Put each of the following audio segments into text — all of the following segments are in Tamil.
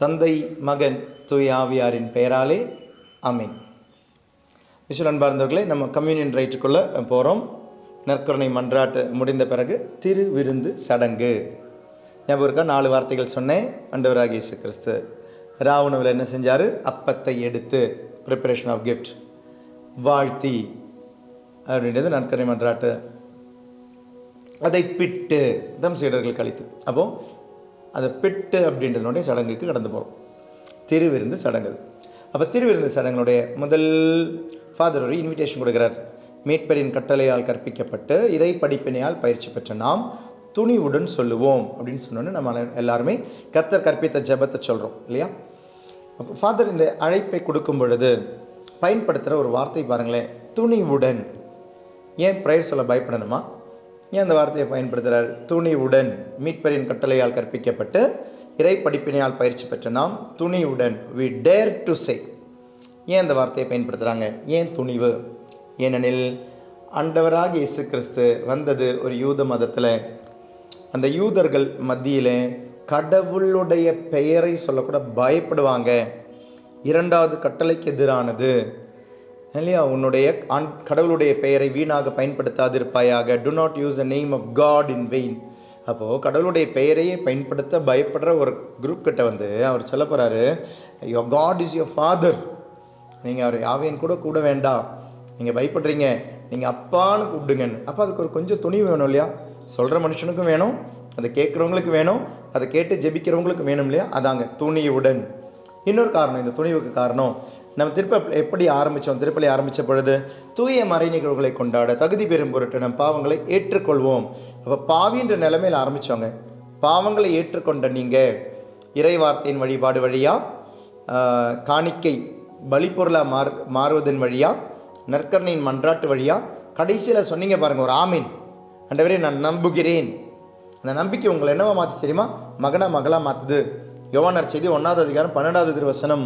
தந்தை, மகன், தூய ஆவியாரின் பெயராலே ஆமென். விசுவல் அன்பார்ந்தவர்களே, நம்ம கம்யூனியன் ரைட்டுக்குள்ளே போகிறோம். நற்கருணை மன்றாட்டு முடிந்த பிறகு திருவிருந்து சடங்கு. ஞாபகம் இருக்கா? 4 வார்த்தைகள் சொன்னேன். ஆண்டவராகிய இயேசு கிறிஸ்து ராவுணவில் என்ன செஞ்சார்? அப்பத்தை எடுத்து ப்ரிப்பரேஷன் ஆஃப் கிஃப்ட், வாழ்த்தி அப்படின்றது நற்கருணை மன்றாட்டு. அதை பிட்டு தம் சீடர்களுக்கு அளித்து, அப்போது அதை பிட்டு அப்படின்றதுனுடைய சடங்குக்கு கடந்து போகிறோம். திருவிருந்து சடங்கு. அப்போ திருவிருந்து சடங்குடைய முதல் ஃபாதர் ஒரு இன்விடேஷன் கொடுக்குறார். மீட்பரின் கட்டளையால் கற்பிக்கப்பட்டு இறை படிப்பினையால் பயிற்சி பெற்ற நாம் துணிவுடன் சொல்லுவோம் அப்படின்னு சொன்னோன்னு நம்ம எல்லாருமே கர்த்தர் கற்பித்த ஜெபத்தை சொல்கிறோம் இல்லையா? அப்போ ஃபாதர் இந்த அழைப்பை கொடுக்கும் பொழுது பயன்படுத்துகிற ஒரு வார்த்தை பாருங்களேன், துணிவுடன். ஏன் ப்ரேயர் சொல்ல பயப்படணுமா? ஏன் அந்த வார்த்தையை பயன்படுத்துகிறார்? துணிவுடன், மீட்பரின் கட்டளையால் கற்பிக்கப்பட்டு இறை படிப்பினையால் பயிற்சி பெற்ற நாம் துணிவுடன், we dare to say. ஏன் அந்த வார்த்தையை பயன்படுத்துகிறாங்க? ஏன் துணிவு? ஏனெனில் ஆண்டவராக இயேசு கிறிஸ்து வந்தது ஒரு யூத மதத்தில். அந்த யூதர்கள் மத்தியில் கடவுளுடைய பெயரை சொல்லக்கூட பயப்படுவாங்க. 2வது கட்டளைக்கு எதிரானது இல்லையா? உன்னுடைய கடவுளுடைய பெயரை வீணாக பயன்படுத்தாதிருப்பாயாக. Do not use the name of God in vain. அப்போது கடவுளுடைய பெயரையே பயன்படுத்த பயப்படுற ஒரு குரூப் கிட்ட வந்து அவர் சொல்ல போகிறாரு, your God is your father. நீங்கள் அவர் யாவையின் கூட வேண்டாம், நீங்கள் பயப்படுறீங்க, நீங்கள் அப்பான்னு கூப்பிடுங்கன்னு. அப்போ அதுக்கு ஒரு கொஞ்சம் துணிவு வேணும் இல்லையா? சொல்கிற மனுஷனுக்கும் வேணும், அதை கேட்குறவங்களுக்கு வேணும், அதை கேட்டு ஜெபிக்கிறவங்களுக்கு வேணும் இல்லையா? அதாங்க துணிவுடன். இன்னொரு காரணம், இந்த துணிவுக்கு காரணம், நம்ம எப்படி ஆரம்பித்தோம்? திருப்பலி ஆரம்பித்த பொழுது தூய மறை நிகழ்வுகளை கொண்டாட தகுதி பெறும் பொருட்டு நம் பாவங்களை ஏற்றுக்கொள்வோம். அப்போ பாவின்ற நிலைமையில் ஆரம்பித்தோங்க. பாவங்களை ஏற்றுக்கொண்ட நீங்கள் இறை வார்த்தையின் வழிபாடு வழியாக, காணிக்கை பலிப்பொருளாக மாறுவதன் வழியாக, நற்கருணையின் மன்றாட்டு வழியாக, கடைசியில் சொன்னீங்க பாருங்கள் ஒரு ஆமீன், ஆண்டவரே நான் நம்புகிறேன். அந்த நம்பிக்கை உங்களை என்னவா மாற்று தெரியுமா? மகளாக மாற்றுது. யோவான் செய்தி 1வது அதிகாரம் 12வது திருவசனம்.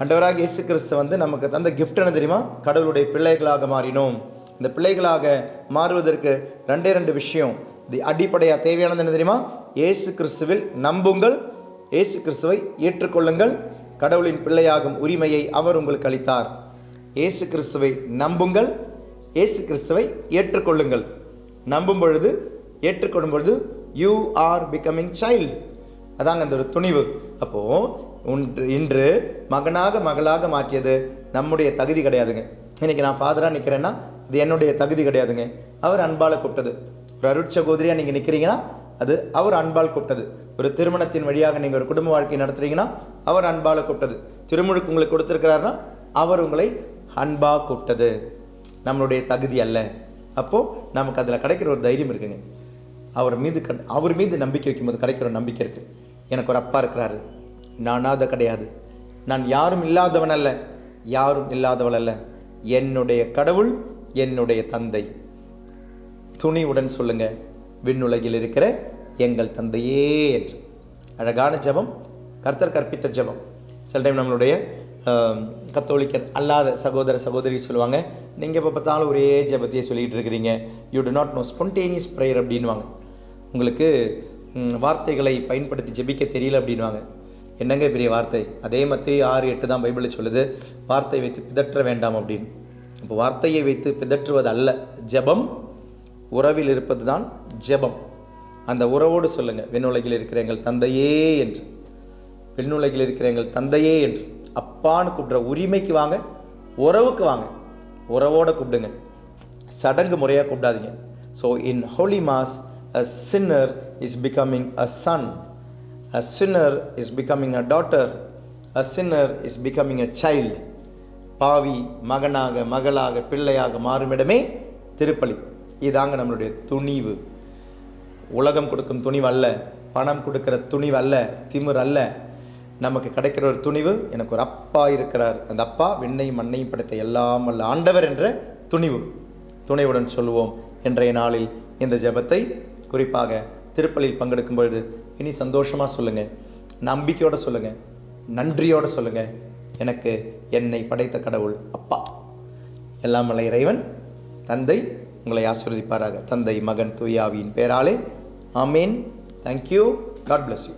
ஆண்டவராக இயேசு கிறிஸ்து வந்து நமக்கு தந்த கிஃப்ட் என்ன தெரியுமா? கடவுளுடைய பிள்ளைகளாக மாறினோம். இந்த பிள்ளைகளாக மாறுவதற்கு 2 விஷயம். இது அடிப்படையாக தேவையானது என்ன தெரியுமா? இயேசு கிறிஸ்துவில் நம்புங்கள், இயேசு கிறிஸ்துவை ஏற்றுக்கொள்ளுங்கள். கடவுளின் பிள்ளையாகும் உரிமையை அவர் உங்களுக்கு அளித்தார். இயேசு கிறிஸ்துவை நம்புங்கள், இயேசு கிறிஸ்துவை ஏற்றுக்கொள்ளுங்கள். நம்பும் பொழுது, ஏற்றுக்கொள்ளும் பொழுது யூ ஆர் பிகமிங் சைல்டு. அதாங்க அந்த ஒரு துணிவு. அப்போது இன்று மகளாக மாற்றியது நம்முடைய தகுதி கிடையாதுங்க. இன்றைக்கி நான் ஃபாதராக நிற்கிறேன்னா அது என்னுடைய தகுதி கிடையாதுங்க. அவர் அன்பால் கூப்பிட்டது. ஒரு அருட்சகோதரியாக நீங்கள் நிற்கிறீங்கன்னா அது அவர் அன்பால் கூப்பிட்டது. ஒரு திருமணத்தின் வழியாக நீங்கள் ஒரு குடும்ப வாழ்க்கை நடத்துகிறீங்கன்னா அவர் அன்பால் கூப்பிட்டது. திருமுழுக்கு உங்களுக்கு கொடுத்துருக்கிறாருன்னா அவர் உங்களை அன்பாக கூப்பிட்டது. நம்மளுடைய தகுதி அல்ல. அப்போது நமக்கு அதில் கிடைக்கிற ஒரு தைரியம் இருக்குங்க. அவர் மீது நம்பிக்கை வைக்கும்போது கிடைக்கிற ஒரு நம்பிக்கை இருக்குது. எனக்கு ஒரு அப்பா இருக்கிறாரு, நான் அனாதை கிடையாது, நான் யாரும் இல்லாதவன் அல்ல, யாரும் இல்லாதவள் அல்ல, என்னுடைய கடவுள் என்னுடைய தந்தை. துணிவுடன் சொல்லுங்க, விண்ணுலகில் இருக்கிற எங்கள் தந்தையே என்று. அழகான ஜெபம், கர்த்தர் கற்பித்த ஜெபம். சில டைம் நம்மளுடைய கத்தோலிக்கர் அல்லாத சகோதர சகோதரி சொல்லுவாங்க, நீங்கள் இப்போ பார்த்தாலும் ஒரே ஜெபத்தையே சொல்லிகிட்டு இருக்கிறீங்க, you do not know spontaneous prayer அப்படின்வாங்க. உங்களுக்கு வார்த்தைகளை பயன்படுத்தி ஜெபிக்க தெரியல அப்படின்வாங்க. என்னங்க பெரிய வார்த்தை? அதே மத்திய 6:8 தான் பைபிளில் சொல்லுது, வார்த்தை வைத்து பிதற்ற வேண்டாம் அப்படின்னு. இப்போ வார்த்தையை வைத்து பிதற்றுவது அல்ல ஜெபம், உறவில் இருப்பது தான் ஜெபம். அந்த உறவோடு சொல்லுங்கள், விண்ணுலகில் இருக்கிற எங்கள் தந்தையே என்று. விண்ணுலகில் இருக்கிற எங்கள் தந்தையே என்று அப்பான்னு கூப்பிட்ற உரிமைக்கு வாங்க, உறவுக்கு வாங்க, உறவோடு கூப்பிடுங்க. சடங்கு முறையாக கூப்பிடாதீங்க. So in holy mass a sinner is becoming a son, a sinner is becoming a daughter, a sinner is becoming a child. பாவி மகனாக மகளாக பிள்ளையாக மாறுமிடமே திருப்பலி. இதாங்க நம்மளுடைய துணிவு. உலகம் கொடுக்கும் துணிவு அல்ல, பணம் கொடுக்கிற துணிவு அல்ல, திமிர் அல்ல. நமக்கு கிடைக்கிற ஒரு துணிவு, எனக்கு ஒரு அப்பா இருக்கிறார், அந்த அப்பா விண்ணையும் மண்ணையும் படைத்த எல்லாம் வல்ல ஆண்டவர் என்ற துணிவு. துணைவுடன் சொல்லுவோம். இன்றைய நாளில் இந்த ஜெபத்தை குறிப்பாக திருப்பலியில் பங்கெடுக்கும் பொழுது இனி சந்தோஷமாக சொல்லுங்கள், நம்பிக்கையோடு சொல்லுங்கள், நன்றியோடு சொல்லுங்கள், எனக்கு என்னை படைத்த கடவுள் அப்பா. எல்லாம் வல்ல இறைவன் தந்தை உங்களை ஆசீர்வதிப்பாராக. தந்தை, மகன், தூய ஆவியின் பெயராலே ஆமேன். தேங்க்யூ. God bless you.